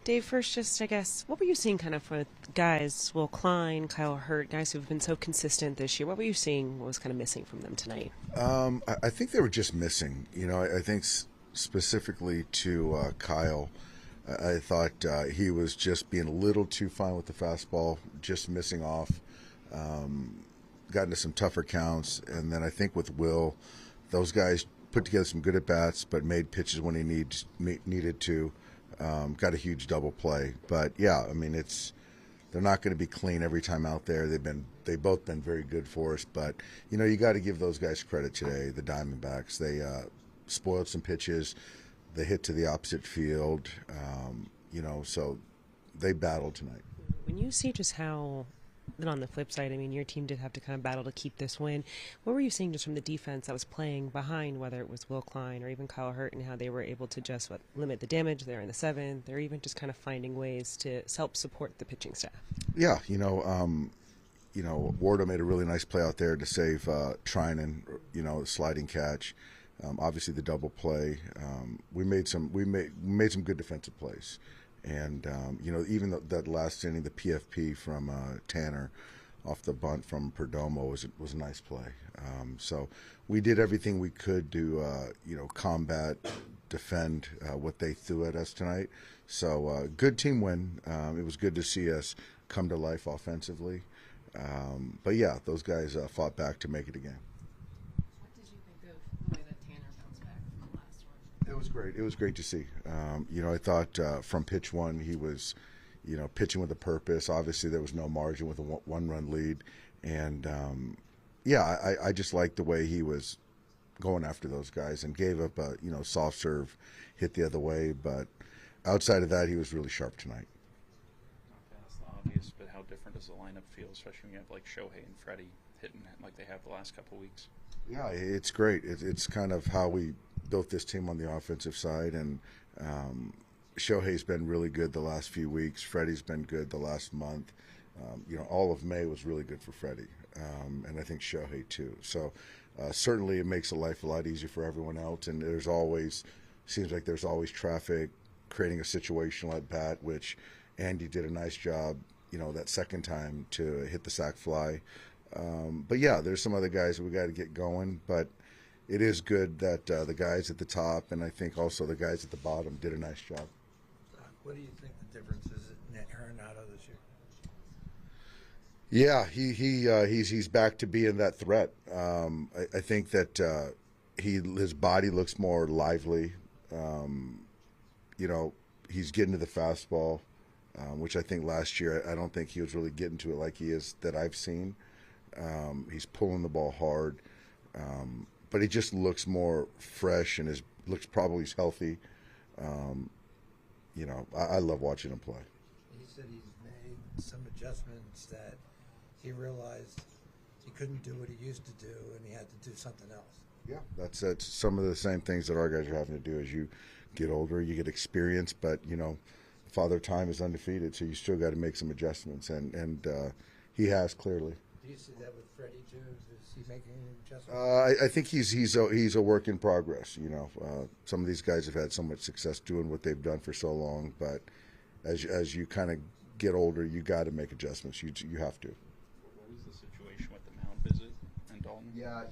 Dave, first, just I guess, what were you seeing kind of with guys, Will Klein, Kyle Hurt, guys who've been so consistent this year? What were you seeing? What was kind of missing from them tonight? I think they were just missing. I think specifically to Kyle, I thought he was just being a little too fine with the fastball, just missing off. Got into some tougher counts, and then I think with Will, those guys put together some good at bats, but made pitches when he needed to. Got a huge double play, but yeah, I mean they're not going to be clean every time out there. They've both been very good for us, but you got to give those guys credit today. The Diamondbacks, they spoiled some pitches, they hit to the opposite field, so they battled tonight. When you see just how, then on the flip side, I mean, your team did have to kind of battle to keep this win. What were you seeing just from the defense that was playing behind, whether it was Will Klein or even Kyle Hurt, and how they were able to just limit the damage? They're in the seventh. They're even just kind of finding ways to help support the pitching staff. Yeah, Wardo made a really nice play out there to save Trinan, a sliding catch. Obviously, the double play. We made some good defensive plays. And, even that last inning, the PFP from Tanner off the bunt from Perdomo was a nice play. So we did everything we could to, combat, defend what they threw at us tonight. So good team win. It was good to see us come to life offensively. But, yeah, those guys fought back to make it a game. What did you think of the way that Tanner bounced back from the last one? It was great. It was great to see. I thought from pitch one he was, pitching with a purpose. Obviously, there was no margin with a one-run lead. And, I just liked the way he was going after those guys and gave up a, soft serve, hit the other way. But outside of that, he was really sharp tonight. Okay, that's not obvious, but how different does the lineup feel, especially when you have like Shohei and Freddie hitting like they have the last couple of weeks? Yeah, it's great. It's kind of how we built this team on the offensive side, and Shohei's been really good the last few weeks. Freddie's been good the last month. All of May was really good for Freddie, and I think Shohei too. So certainly it makes life a lot easier for everyone else, and seems like there's always traffic, creating a situational at bat, which Andy did a nice job, that second time to hit the sac fly. But yeah, there's some other guys that we got to get going, but it is good that the guys at the top and I think also the guys at the bottom did a nice job. What do you think the difference is in Arenado this year? Yeah, he's back to being that threat. I think that his body looks more lively. He's getting to the fastball, which I think last year I don't think he was really getting to it like he is that I've seen. He's pulling the ball hard, but he just looks more fresh and looks probably healthy. I love watching him play. He said he's made some adjustments that he realized he couldn't do what he used to do, and he had to do something else. Yeah, that's some of the same things that our guys are having to do as you get older. You get experience, but Father Time is undefeated, so you still got to make some adjustments, and he has clearly. Do you see that with Freddie too? Is he making any adjustments? I think he's a work in progress. Some of these guys have had so much success doing what they've done for so long, but as you kind of get older, you got to make adjustments. You have to. What was the situation with the Mound visit and Dalton? Yeah,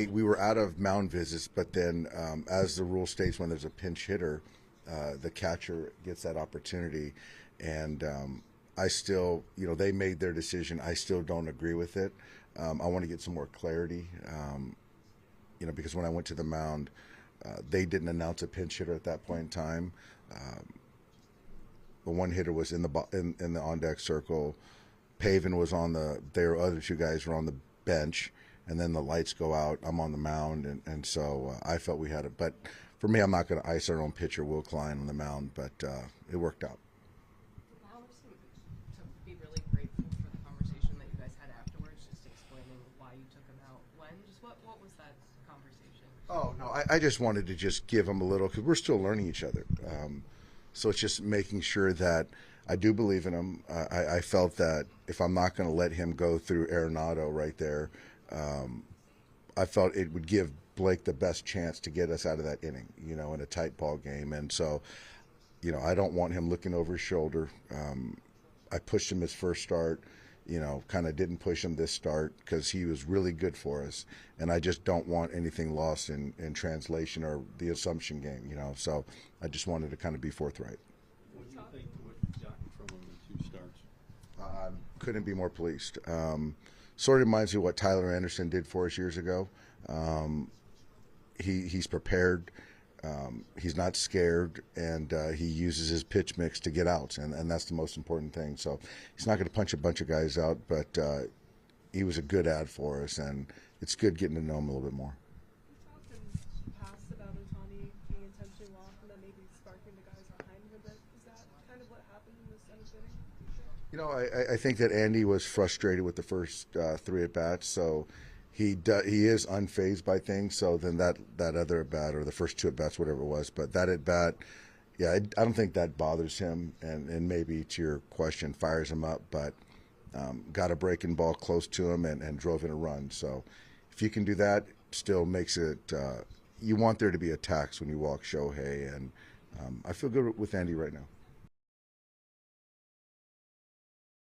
we were out of Mound visits, but then as the rule states, when there's a pinch hitter, the catcher gets that opportunity, and I still, they made their decision. I still don't agree with it. I want to get some more clarity, because when I went to the mound, they didn't announce a pinch hitter at that point in time. The one hitter was in the on deck circle. Pavin was on their other two guys were on the bench, and then the lights go out. I'm on the mound, and so I felt we had it. But for me, I'm not going to ice our own pitcher, Will Klein, on the mound, but it worked out. Bauer seemed to be really grateful for the conversation that you guys had afterwards, just explaining why you took him out. What was that conversation? Oh, no, I just wanted to just give him a little, because we're still learning each other. So it's just making sure that I do believe in him. I felt that if I'm not going to let him go through Arenado right there, I felt it would give Blake the best chance to get us out of that inning, in a tight ball game. And so you know, I don't want him looking over his shoulder. I pushed him his first start, you know, kind of didn't push him this start because he was really good for us. And I just don't want anything lost in translation or the assumption game, you know. So I just wanted to kind of be forthright. What do you think what you've gotten from him in 2 starts? Couldn't be more pleased. Sort of reminds me of what Tyler Anderson did for us years ago. He's prepared. He's not scared, and he uses his pitch mix to get outs, and that's the most important thing. So he's not going to punch a bunch of guys out, but he was a good ad for us, and it's good getting to know him a little bit more. You talked in the past about Otani being intentionally walked and then maybe sparking the guys behind him a bit. Is that kind of what happened in this 7th inning? You know, I think that Andy was frustrated with the first 3 at-bats, so he is unfazed by things. So then that other at-bat, or the first 2 at-bats, whatever it was, but that at-bat, yeah, I don't think that bothers him, and maybe to your question, fires him up, but got a breaking ball close to him and drove in a run. So if you can do that, still makes it, you want there to be attacks when you walk Shohei, and I feel good with Andy right now.